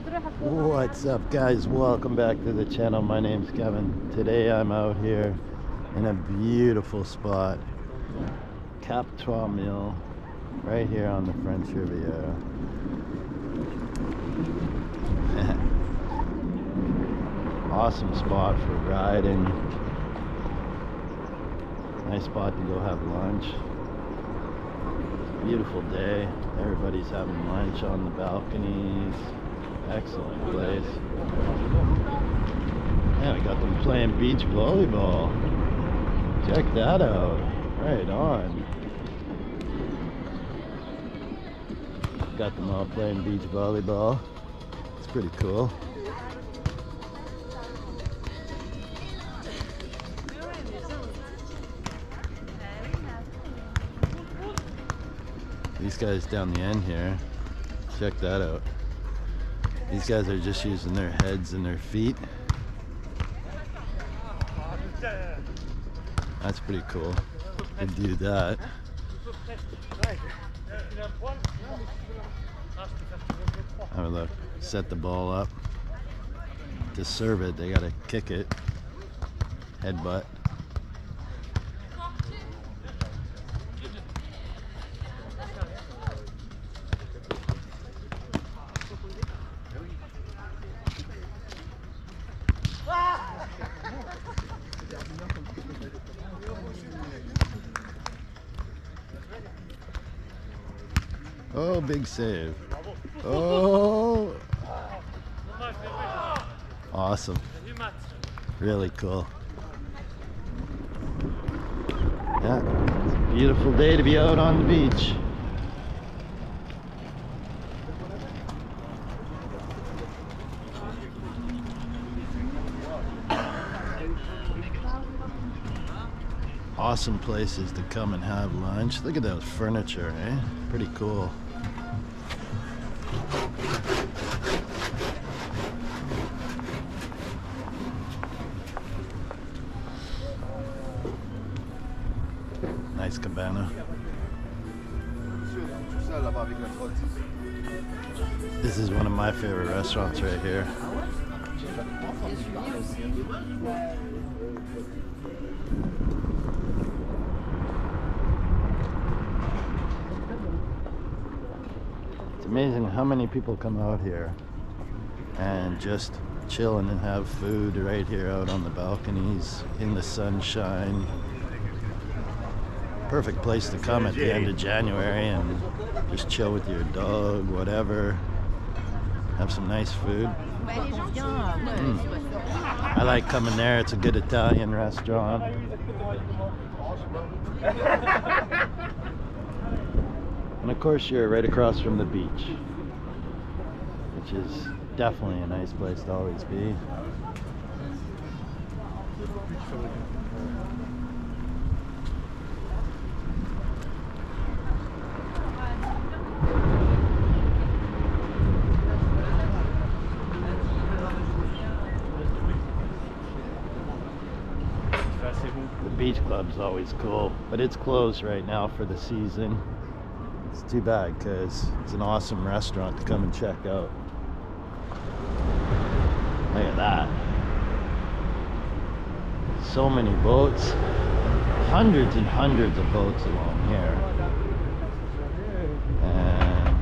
What's up, guys? Welcome back to the channel. My name's Kevin. Today I'm out here in a beautiful spot, Cap Trois Mille, right here on the French Riviera. Awesome spot for riding. Nice spot to go have lunch. Beautiful day. Everybody's having lunch on the balconies. Excellent place. Yeah, we got them playing beach volleyball. Check that out. Right on. Got them all playing beach volleyball. It's pretty cool. These guys down the end here, check that out. These guys are just using their heads and their feet. That's pretty cool. To do that. Have a look. Set the ball up. To serve it, they gotta kick it. Headbutt. Oh, big save. Oh. Awesome. Really cool. Yeah, it's a beautiful day to be out on the beach. Awesome places to come and have lunch. Look at that furniture, eh? Pretty cool. Nice cabana. This is one of my favorite restaurants right here. It's amazing how many people come out here and just chilling and have food right here out on the balconies in the sunshine. Perfect place to come at the end of January and just chill with your dog, whatever. Have some nice food. I like coming there. It's a good Italian restaurant. And of course you're right across from the beach, which is definitely a nice place to always be. The beach club's always cool, but it's closed right now for the season. It's too bad because it's an awesome restaurant to come and check out. Look at that. So many boats. Hundreds and hundreds of boats along here. And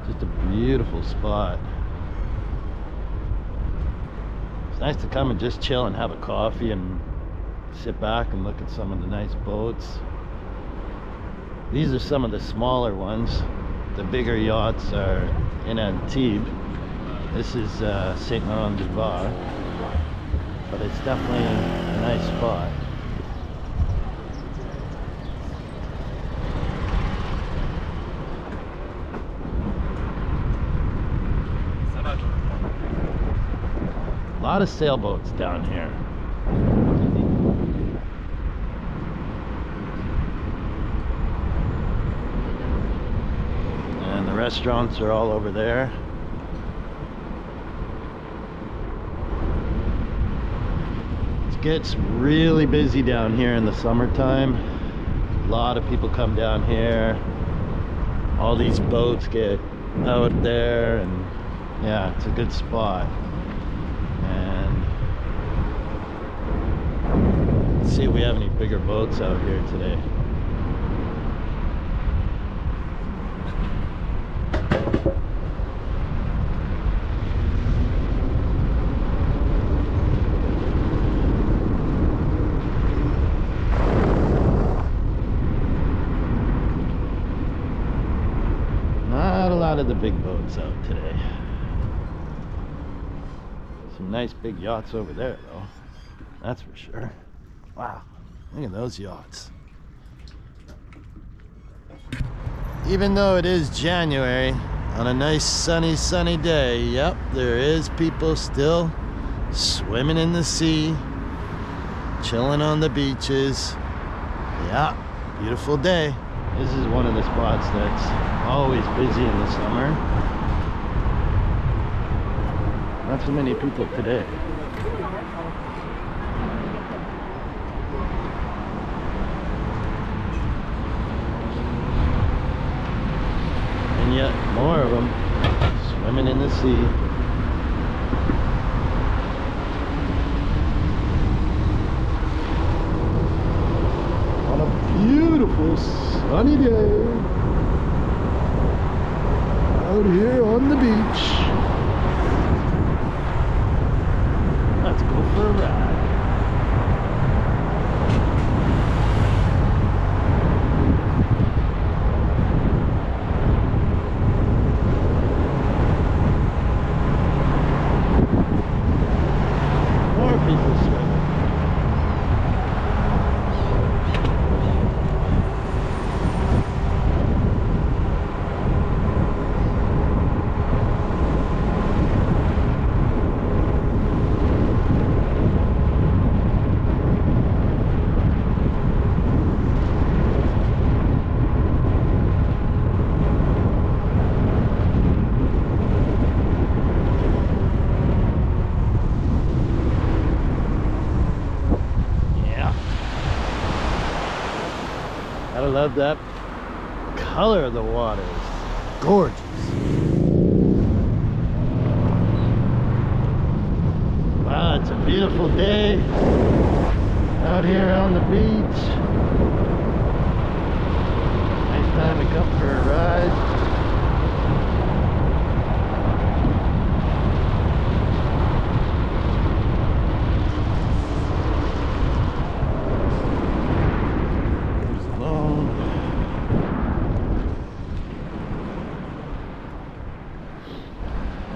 just a beautiful spot. It's nice to come and just chill and have a coffee and sit back and look at some of the nice boats. These are some of the smaller ones. The bigger yachts are in Antibes. This is Saint Laurent du Var, but it's definitely a nice spot. A lot of sailboats down here. And the restaurants are all over there. It gets really busy down here in the summertime. A lot of people come down here. All these boats get out there and Yeah, it's a good spot. And let's see if we have any bigger boats out here today. Not a lot of the big boats out today. Some nice big yachts over there though, that's for sure. Wow, look at those yachts. Even though it is January, on a nice sunny day, yep, there is people still swimming in the sea, chilling on the beaches. Yeah, beautiful day. This is one of the spots that's always busy in the summer. Not so many people today. And yet more of them swimming in the sea. On a beautiful sunny day out here on the beach. Let's go for a ride. More people swimming. I love that color of the water. It's gorgeous. Wow, it's a beautiful day out here on the beach. Nice time to come for a ride.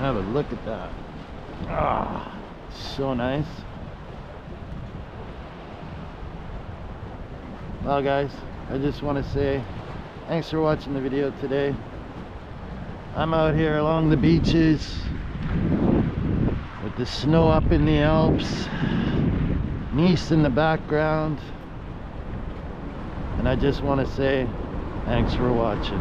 Have a look at that. Ah, so nice. Well guys, I just want to say thanks for watching the video today. I'm out here along the beaches with the snow up in the Alps, Nice in the background, and I just want to say thanks for watching.